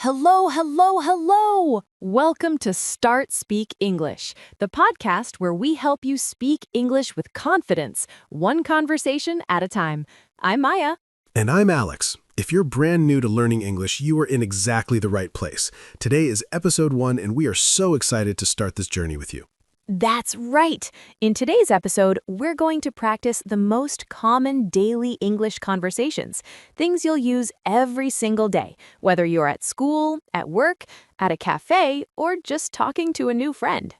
Hello, hello, hello! Welcome to Start Speak English, the podcast where we help you speak English with confidence, one conversation at a time. I'm Maya. And I'm Alex. If you're brand new to learning English, you are in exactly the right place. Today is episode 1, and we are so excited to start this journey with you. That's right. In today's episode, we're going to practice the most common daily English conversations, things you'll use every single day, whether you're at school, at work, at a cafe, or just talking to a new friend.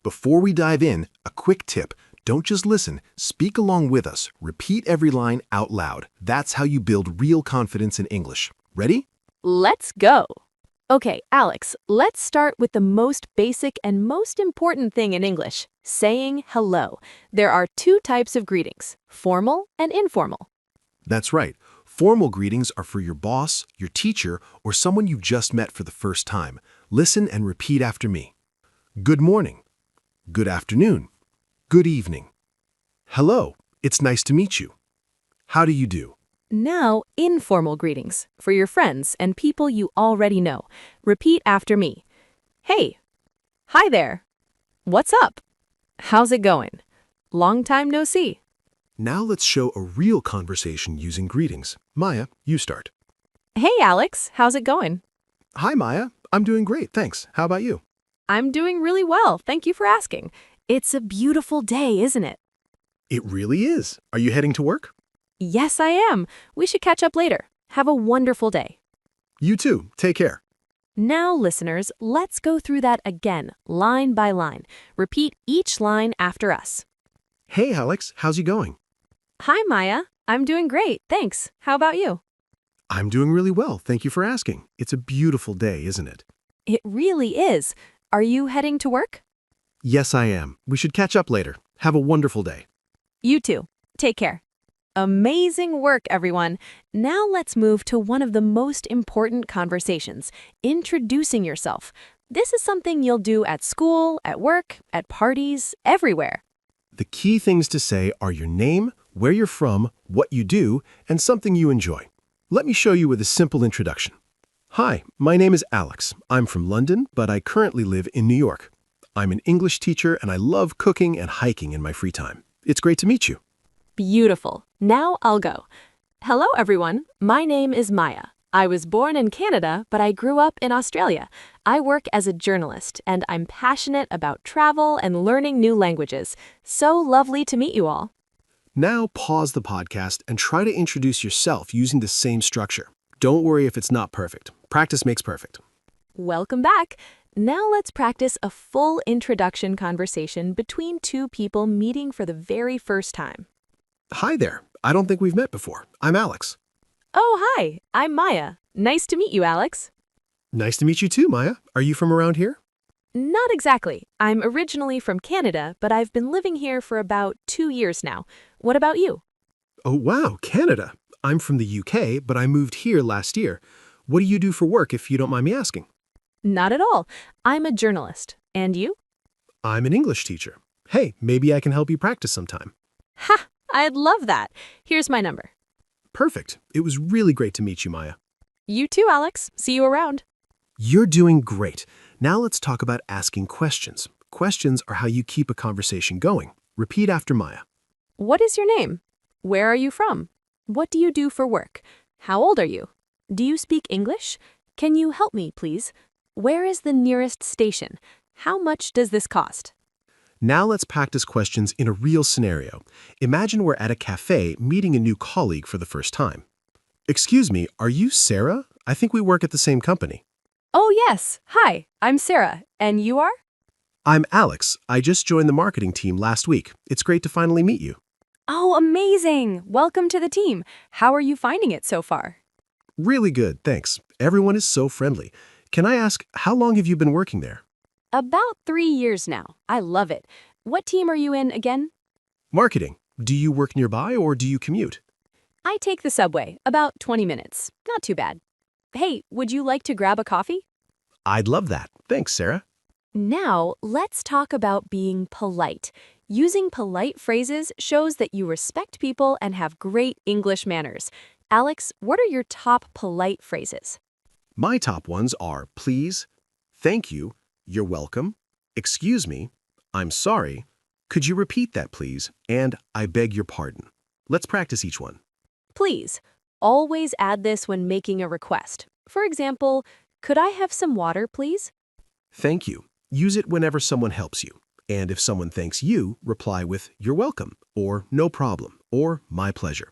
Before we dive in, a quick tip. Don't just listen. Speak along with us. Repeat every line out loud. That's how you build real confidence in English. Ready? Let's go. Okay, Alex, let's start with the most basic and most important thing in English, saying hello. There are two types of greetings, formal and informal. That's right. Formal greetings are for your boss, your teacher, or someone you've just met for the first time. Listen and repeat after me. Good morning. Good afternoon. Good evening. Hello, it's nice to meet you. How do you do? Now, informal greetings for your friends and people you already know. Repeat after me. Hey. Hi there. What's up? How's it going? Long time no see. Now let's show a real conversation using greetings. Maya, you start. Hey, Alex. How's it going? Hi, Maya. I'm doing great, thanks. How about you? I'm doing really well. Thank you for asking. It's a beautiful day, isn't it? It really is. Are you heading to work? Yes, I am. We should catch up later. Have a wonderful day. You too. Take care. Now, listeners, let's go through that again, line by line. Repeat each line after us. Hey, Alex. How's it going? Hi, Maya. I'm doing great, thanks. How about you? I'm doing really well. Thank you for asking. It's a beautiful day, isn't it? It really is. Are you heading to work? Yes, I am. We should catch up later. Have a wonderful day. You too. Take care. Amazing work, everyone. Now let's move to one of the most important conversations, introducing yourself. This is something you'll do at school, at work, at parties, everywhere. The key things to say are your name, where you're from, what you do, and something you enjoy. Let me show you with a simple introduction. Hi, my name is Alex. I'm from London, but I currently live in New York. I'm an English teacher, and I love cooking and hiking in my free time. It's great to meet you. Beautiful. Now I'll go. Hello, everyone. My name is Maya. I was born in Canada, but I grew up in Australia. I work as a journalist, and I'm passionate about travel and learning new languages. So lovely to meet you all. Now pause the podcast and try to introduce yourself using the same structure. Don't worry if it's not perfect. Practice makes perfect. Welcome back. Now let's practice a full introduction conversation between two people meeting for the very first time. Hi there. I don't think we've met before. I'm Alex. Oh, hi. I'm Maya. Nice to meet you, Alex. Nice to meet you too, Maya. Are you from around here? Not exactly. I'm originally from Canada, but I've been living here for about 2 years now. What about you? Oh, wow, Canada. I'm from the UK, but I moved here last year. What do you do for work, if you don't mind me asking? Not at all. I'm a journalist. And you? I'm an English teacher. Hey, maybe I can help you practice sometime. Ha! I'd love that. Here's my number. Perfect. It was really great to meet you, Maya. You too, Alex. See you around. You're doing great. Now let's talk about asking questions. Questions are how you keep a conversation going. Repeat after Maya. What is your name? Where are you from? What do you do for work? How old are you? Do you speak English? Can you help me, please? Where is the nearest station? How much does this cost? Now let's practice questions in a real scenario. Imagine we're at a cafe meeting a new colleague for the first time. Excuse me, are you Sarah? I think we work at the same company. Oh, yes. Hi, I'm Sarah. And you are? I'm Alex. I just joined the marketing team last week. It's great to finally meet you. Oh, amazing. Welcome to the team. How are you finding it so far? Really good, thanks. Everyone is so friendly. Can I ask, how long have you been working there? About 3 years now. I love it. What team are you in again? Marketing. Do you work nearby or do you commute? I take the subway, about 20 minutes. Not too bad. Hey, would you like to grab a coffee? I'd love that. Thanks, Sarah. Now, let's talk about being polite. Using polite phrases shows that you respect people and have great English manners. Alex, what are your top polite phrases? My top ones are please, thank you, you're welcome, excuse me, I'm sorry, could you repeat that please, and I beg your pardon. Let's practice each one. Please, always add this when making a request. For example, could I have some water, please? Thank you. Use it whenever someone helps you. And if someone thanks you, reply with you're welcome, or no problem, or my pleasure.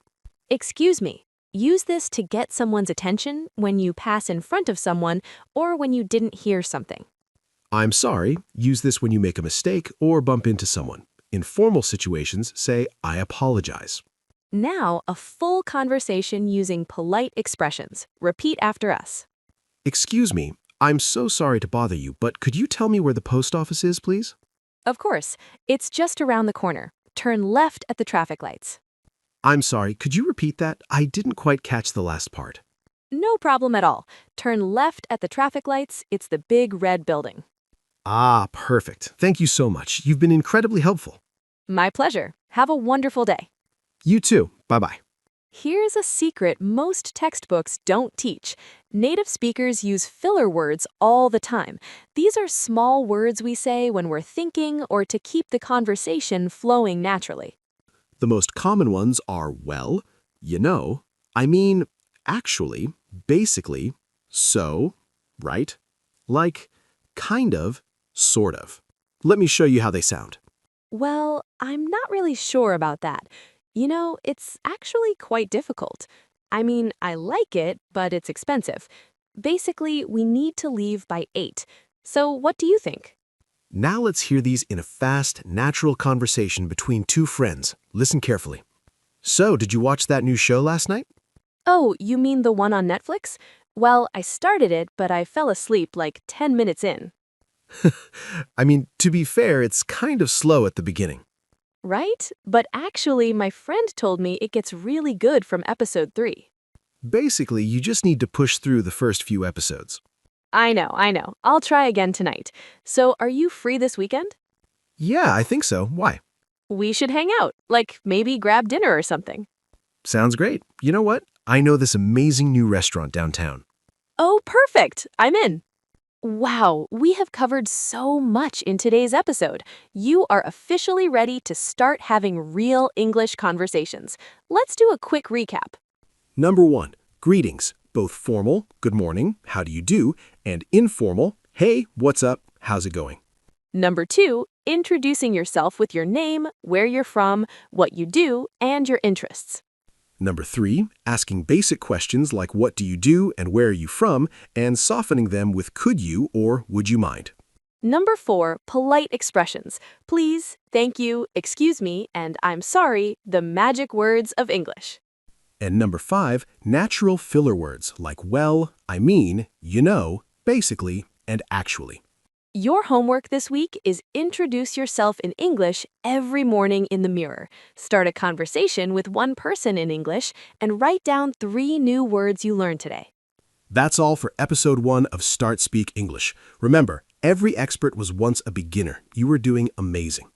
Excuse me. Use this to get someone's attention when you pass in front of someone or when you didn't hear something. I'm sorry. Use this when you make a mistake or bump into someone. In formal situations, say I apologize. Now, a full conversation using polite expressions. Repeat after us. Excuse me, I'm so sorry to bother you, but could you tell me where the post office is, please? Of course, it's just around the corner. Turn left at the traffic lights. I'm sorry, could you repeat that? I didn't quite catch the last part. No problem at all. Turn left at the traffic lights. It's the big red building. Ah, perfect. Thank you so much. You've been incredibly helpful. My pleasure. Have a wonderful day. You too. Bye-bye. Here's a secret most textbooks don't teach. Native speakers use filler words all the time. These are small words we say when we're thinking or to keep the conversation flowing naturally. The most common ones are well, you know, I mean, actually, basically, so, right, like, kind of, sort of. Let me show you how they sound. Well, I'm not really sure about that. You know, it's actually quite difficult. I mean, I like it, but it's expensive. Basically, we need to leave by 8. So what do you think? Now let's hear these in a fast, natural conversation between two friends. Listen carefully. So, did you watch that new show last night? Oh, you mean the one on Netflix? Well, I started it, but I fell asleep like 10 minutes in. I mean, to be fair, it's kind of slow at the beginning. Right? But actually, my friend told me it gets really good from episode 3. Basically, you just need to push through the first few episodes. I know. I'll try again tonight. So, are you free this weekend? Yeah, I think so. Why? We should hang out, like maybe grab dinner or something. Sounds great. You know what? I know this amazing new restaurant downtown. Oh, perfect. I'm in. Wow, we have covered so much in today's episode. You are officially ready to start having real English conversations. Let's do a quick recap. Number 1, greetings, both formal, good morning, how do you do, and informal, hey, what's up, how's it going? Number 2, introducing yourself with your name, where you're from, what you do, and your interests. Number 3, asking basic questions like what do you do and where are you from, and softening them with could you or would you mind. Number 4, polite expressions. Please, thank you, excuse me, and I'm sorry, the magic words of English. And number 5, natural filler words like well, I mean, you know, basically, and actually. Your homework this week is introduce yourself in English every morning in the mirror. Start a conversation with one person in English and write down 3 new words you learned today. That's all for episode 1 of Start Speak English. Remember, every expert was once a beginner. You were doing amazing.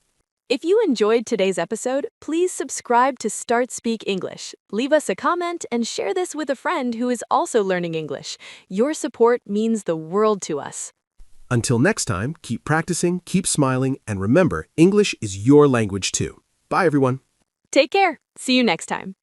If you enjoyed today's episode, please subscribe to Start Speak English. Leave us a comment and share this with a friend who is also learning English. Your support means the world to us. Until next time, keep practicing, keep smiling, and remember, English is your language too. Bye, everyone. Take care. See you next time.